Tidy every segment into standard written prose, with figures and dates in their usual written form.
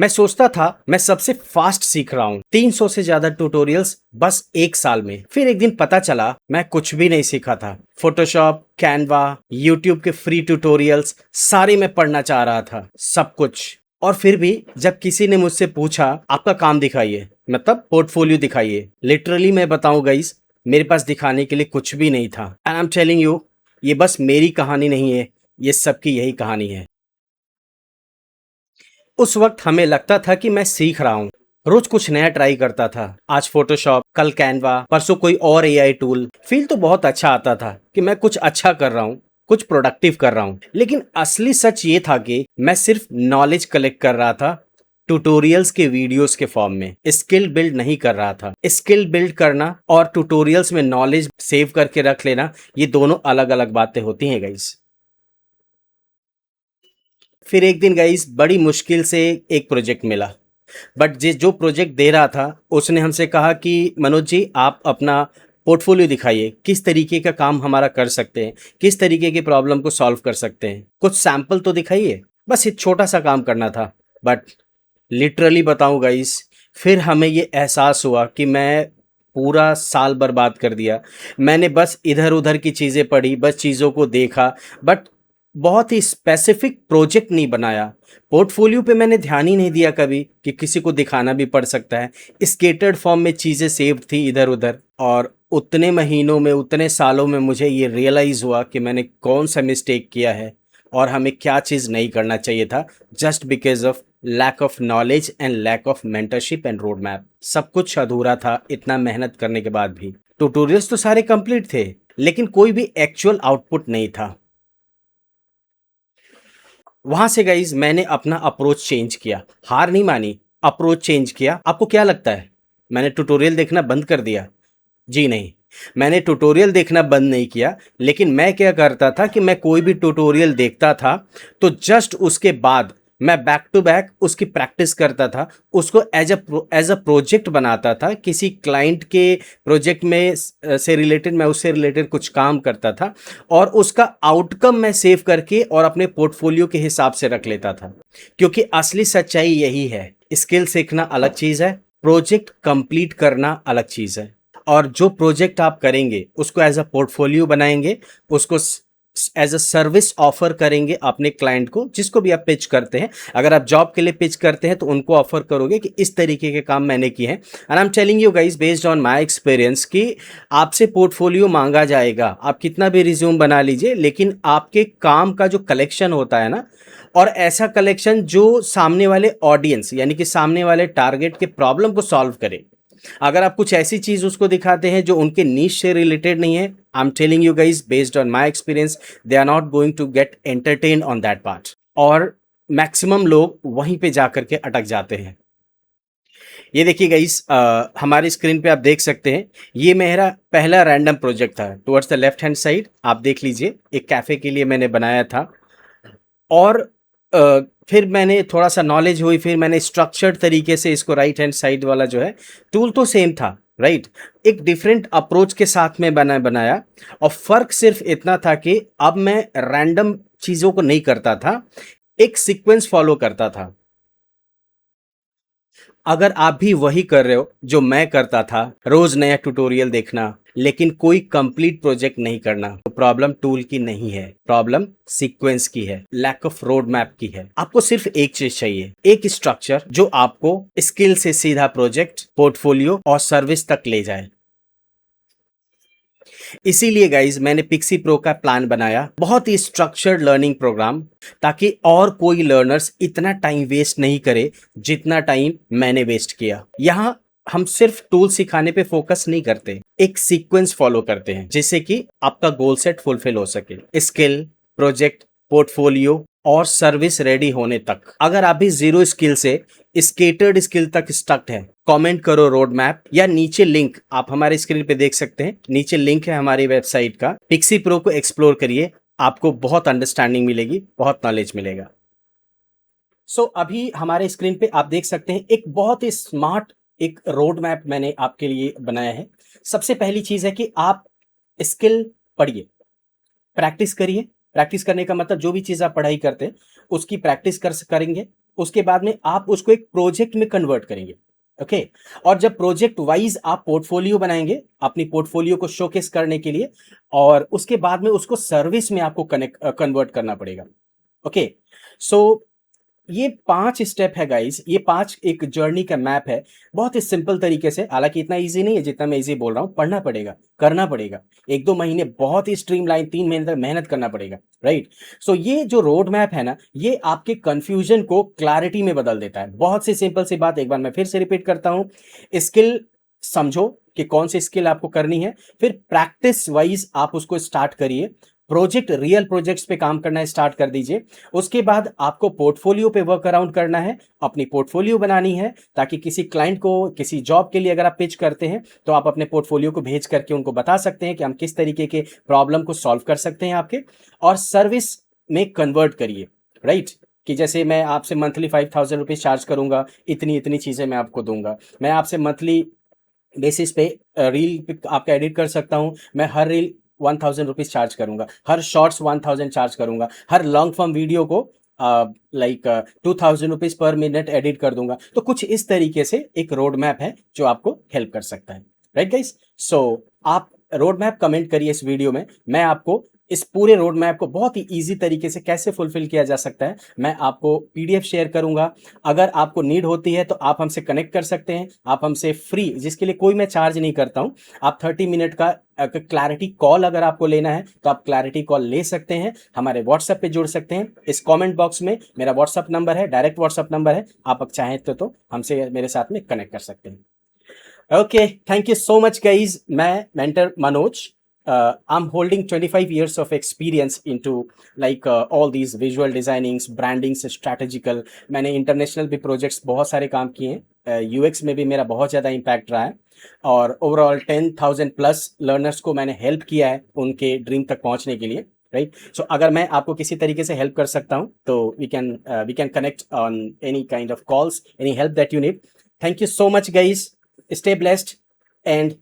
मैं सोचता था मैं सबसे फास्ट सीख रहा हूँ, 300 से ज्यादा ट्यूटोरियल्स बस एक साल में। फिर एक दिन पता चला मैं कुछ भी नहीं सीखा था। फोटोशॉप, कैनवा, यूट्यूब के फ्री ट्यूटोरियल्स सारे मैं पढ़ना चाह रहा था, सब कुछ। और फिर भी जब किसी ने मुझसे पूछा आपका काम दिखाइए, मतलब पोर्टफोलियो दिखाइए, लिटरली मैं बताऊं गाइस, मेरे पास दिखाने के लिए कुछ भी नहीं था। And I am telling you, ये बस मेरी कहानी नहीं है, ये सबकी यही कहानी है। उस वक्त हमें लगता था कि मैं सीख रहा हूँ, रोज कुछ नया ट्राई करता था। आज फोटोशॉप, कल कैनवा, परसों कोई और एआई टूल। फील तो बहुत अच्छा आता था कि मैं कुछ अच्छा कर रहा हूँ, कुछ प्रोडक्टिव कर रहा हूँ। लेकिन असली सच ये था कि मैं सिर्फ नॉलेज कलेक्ट कर रहा था, ट्यूटोरियल्स के वीडियोस के फॉर्म में। स्किल बिल्ड नहीं कर रहा था। स्किल बिल्ड करना और ट्यूटोरियल्स में नॉलेज सेव करके रख लेना, ये दोनों अलग अलग बातें होती हैं गाइस। फिर एक दिन गाइस बड़ी मुश्किल से एक प्रोजेक्ट मिला, बट जिस जो प्रोजेक्ट दे रहा था उसने हमसे कहा कि मनोज जी आप अपना पोर्टफोलियो दिखाइए, किस तरीके का काम हमारा कर सकते हैं, किस तरीके की प्रॉब्लम को सॉल्व कर सकते हैं, कुछ सैंपल तो दिखाइए। बस एक छोटा सा काम करना था। बट लिटरली बताऊं गाइस, फिर हमें ये एहसास हुआ कि मैं पूरा साल बर्बाद कर दिया। मैंने बस इधर उधर की चीज़ें पढ़ी, बस चीज़ों को देखा, बट बहुत ही स्पेसिफिक प्रोजेक्ट नहीं बनाया। पोर्टफोलियो पे मैंने ध्यान ही नहीं दिया कभी कि किसी को दिखाना भी पड़ सकता है। स्केटर्ड फॉर्म में चीज़ें सेव थी इधर उधर। और उतने महीनों में, उतने सालों में मुझे ये रियलाइज़ हुआ कि मैंने कौन सा मिस्टेक किया है और हमें क्या चीज़ नहीं करना चाहिए था, just because of lack of knowledge and lack of mentorship and road map. सब कुछ अधूरा था इतना मेहनत करने के बाद भी। ट्यूटोरियल्स तो सारे कंप्लीट थे, लेकिन कोई भी एक्चुअल आउटपुट नहीं था। वहां से गाइज मैंने अपना अप्रोच चेंज किया। हार नहीं मानी, अप्रोच चेंज किया। आपको क्या लगता है मैंने ट्यूटोरियल देखना बंद कर दिया? जी नहीं, मैंने ट्यूटोरियल देखना बंद नहीं किया। लेकिन मैं क्या करता था कि मैं कोई भी ट्यूटोरियल देखता था तो जस्ट उसके बाद मैं बैक टू बैक उसकी प्रैक्टिस करता था। उसको एज अ प्रोजेक्ट बनाता था। किसी क्लाइंट के प्रोजेक्ट में से रिलेटेड, मैं उससे रिलेटेड कुछ काम करता था और उसका आउटकम मैं सेव करके और अपने पोर्टफोलियो के हिसाब से रख लेता था। क्योंकि असली सच्चाई यही है, स्किल सीखना अलग चीज़ है, प्रोजेक्ट कंप्लीट करना अलग चीज़ है। और जो प्रोजेक्ट आप करेंगे उसको एज अ पोर्टफोलियो बनाएंगे, उसको एज अ सर्विस ऑफर करेंगे अपने क्लाइंट को, जिसको भी आप पिच करते हैं। अगर आप जॉब के लिए पिच करते हैं तो उनको ऑफर करोगे कि इस तरीके के काम मैंने किए हैं। And I am telling you guys based on my experience कि आपसे पोर्टफोलियो मांगा जाएगा, आप कितना भी रिज्यूम बना लीजिए, लेकिन आपके काम का जो कलेक्शन होता है ना, और ऐसा कलेक्शन जो सामने वाले ऑडियंस यानी कि सामने वाले टारगेट के प्रॉब्लम को सॉल्व करे। अगर आप कुछ ऐसी चीज उसको दिखाते हैं जो उनके नीश से रिलेटेड नहीं है, I am telling you guys based on my experience, they are not going to get entertain on that part. और मैक्सिमम लोग वहीं पे जाकर के अटक जाते हैं। ये देखिए गाइस, हमारी स्क्रीन पे आप देख सकते हैं, ये मेरा पहला रैंडम प्रोजेक्ट था। Towards the left hand side आप देख लीजिए, एक कैफे के लिए मैंने बनाया था। और फिर मैंने थोड़ा सा नॉलेज हुई, फिर मैंने स्ट्रक्चर्ड तरीके से इसको, राइट हैंड साइड वाला जो है टूल तो सेम था, राइट, एक डिफरेंट अप्रोच के साथ में बनाया। और फर्क सिर्फ इतना था कि अब मैं रैंडम चीज़ों को नहीं करता था, एक सीक्वेंस फॉलो करता था। अगर आप भी वही कर रहे हो जो मैं करता था, रोज नया ट्यूटोरियल देखना लेकिन कोई कंप्लीट प्रोजेक्ट नहीं करना, तो प्रॉब्लम टूल की नहीं है, प्रॉब्लम सीक्वेंस की है, लैक ऑफ रोड मैप की है। आपको सिर्फ एक चीज चाहिए, एक स्ट्रक्चर जो आपको स्किल से सीधा प्रोजेक्ट, पोर्टफोलियो और सर्विस तक ले जाए। इसीलिए गाइज मैंने पिक्सी प्रो का प्लान बनाया, बहुत ही स्ट्रक्चर्ड लर्निंग प्रोग्राम, ताकि और कोई लर्नर्स इतना टाइम वेस्ट नहीं करे जितना टाइम मैंने वेस्ट किया। यहाँ हम सिर्फ टूल सिखाने पे फोकस नहीं करते, एक सीक्वेंस फॉलो करते हैं जिससे कि आपका गोल सेट फुलफिल हो सके, स्किल, प्रोजेक्ट, पोर्टफोलियो और सर्विस रेडी होने तक। अगर आप भी जीरो स्किल से स्केटर्ड स्किल तक स्टक्ड है, कमेंट करो रोड मैप, या नीचे लिंक आप हमारे स्क्रीन पे देख सकते हैं, नीचे लिंक है हमारी वेबसाइट का, पिक्सी प्रो को एक्सप्लोर करिए, आपको बहुत अंडरस्टैंडिंग मिलेगी, बहुत नॉलेज मिलेगा। सो अभी हमारे स्क्रीन पे आप देख सकते हैं एक बहुत ही स्मार्ट एक रोड मैप मैंने आपके लिए बनाया है। सबसे पहली चीज है कि आप स्किल पढ़िए, प्रैक्टिस करिए। प्रैक्टिस करने का मतलब जो भी चीज़ आप पढ़ाई करते हैं उसकी प्रैक्टिस करेंगे, उसके बाद में आप उसको एक प्रोजेक्ट में कन्वर्ट करेंगे। ओके। और जब प्रोजेक्ट वाइज आप पोर्टफोलियो बनाएंगे अपनी पोर्टफोलियो को शोकेस करने के लिए, और उसके बाद में उसको सर्विस में आपको कन्वर्ट करना पड़ेगा। ओके। सो ये 5 स्टेप है गाइस, ये 5 एक जर्नी का मैप है, बहुत ही सिंपल तरीके से। हालांकि इतना इजी नहीं है जितना मैं इजी बोल रहा हूँ, पढ़ना पड़ेगा, करना पड़ेगा, 1-2 महीने बहुत ही स्ट्रीमलाइन, 3 महीने तक मेहनत करना पड़ेगा, राइट। सो ये जो रोड मैप है ना, ये आपके कंफ्यूजन को क्लैरिटी में बदल देता है। बहुत सी सिंपल सी बात एक बार मैं फिर से रिपीट करता हूँ। स्किल समझो कि कौन सी स्किल आपको करनी है, फिर प्रैक्टिस वाइज आप उसको स्टार्ट करिए, प्रोजेक्ट रियल प्रोजेक्ट्स पे काम करना स्टार्ट कर दीजिए। उसके बाद आपको पोर्टफोलियो पे वर्क अराउंड करना है, अपनी पोर्टफोलियो बनानी है, ताकि किसी क्लाइंट को किसी जॉब के लिए अगर आप पिच करते हैं तो आप अपने पोर्टफोलियो को भेज करके उनको बता सकते हैं कि हम किस तरीके के प्रॉब्लम को सॉल्व कर सकते हैं आपके। और सर्विस में कन्वर्ट करिए, राइट। कि जैसे मैं आपसे मंथली 5,000 रुपीज चार्ज करूंगा, इतनी इतनी चीजें मैं आपको दूंगा, मैं आपसे मंथली बेसिस पे रील आपका एडिट कर सकता हूं, मैं हर रील 1,000 रुपीज चार्ज करूंगा, हर शॉर्ट्स 1,000 चार्ज करूंगा, हर लॉन्ग फॉर्म वीडियो को 2,000 रुपीज पर मिनट एडिट कर दूंगा। तो कुछ इस तरीके से एक रोड मैप है जो आपको हेल्प कर सकता है, राइट गाइस। सो आप रोड मैप कमेंट करिए इस वीडियो में, मैं आपको इस पूरे रोड मैप को बहुत ही इजी तरीके से कैसे फुलफिल किया जा सकता है मैं आपको पीडीएफ शेयर करूंगा। अगर आपको नीड होती है तो आप हमसे कनेक्ट कर सकते हैं, आप हमसे फ्री, जिसके लिए कोई मैं चार्ज नहीं करता हूं, आप 30 मिनट का क्लैरिटी कॉल अगर आपको लेना है तो आप क्लैरिटी कॉल ले सकते हैं, हमारे व्हाट्सएप पे जुड़ सकते हैं। इस कमेंट बॉक्स में मेरा व्हाट्सएप नंबर है, डायरेक्ट व्हाट्सएप नंबर है, आप चाहें तो हमसे मेरे साथ में कनेक्ट कर सकते हैं। Okay, thank you so much, guys. मैं mentor Manoj. I'm holding 25 years of experience into all these visual designings, branding से strategical. मैंने international भी projects बहुत सारे काम किए हैं, UX में भी मेरा बहुत ज़्यादा impact रहा है, और overall 10,000 प्लस learners को मैंने help किया है उनके dream तक पहुंचने के लिए, राइट। सो अगर मैं आपको किसी तरीके से हेल्प कर सकता हूं तो we can connect on any kind of calls, any help that you need. Thank you so much guys, stay blessed and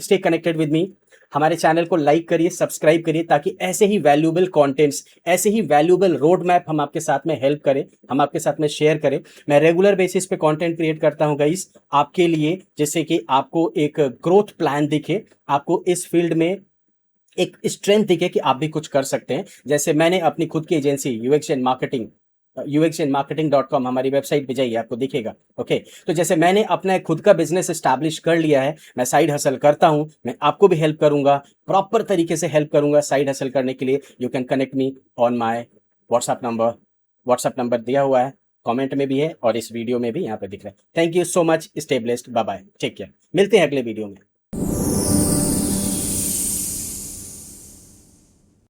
stay connected with me. हमारे चैनल को लाइक करिए, सब्सक्राइब करिए, ताकि ऐसे ही वैल्यूएबल कंटेंट्स, ऐसे ही वैल्यूएबल रोड मैप हम आपके साथ में हेल्प करें, हम आपके साथ में शेयर करें। मैं रेगुलर बेसिस पे कंटेंट क्रिएट करता हूं गाइस आपके लिए, जिससे कि आपको एक ग्रोथ प्लान दिखे, आपको इस फील्ड में एक स्ट्रेंथ दिखे कि आप भी कुछ कर सकते हैं। जैसे मैंने अपनी खुद की एजेंसी uxnmarketing.com, हमारी वेबसाइट पे जाइए, आपको दिखेगा। ओके। तो जैसे मैंने अपना खुद का बिजनेस एस्टैब्लिश कर लिया है, मैं साइड हसल करता हूं, मैं आपको भी हेल्प करूंगा, प्रॉपर तरीके से हेल्प करूंगा साइड हसल करने के लिए। You can connect me on my WhatsApp number दिया हुआ है, कमेंट में भी है और इस वीडियो में भी यहाँ पे दिख रहा है। Thank you so much, stay blessed, bye bye, take care, मिलते हैं अगले वीडियो में।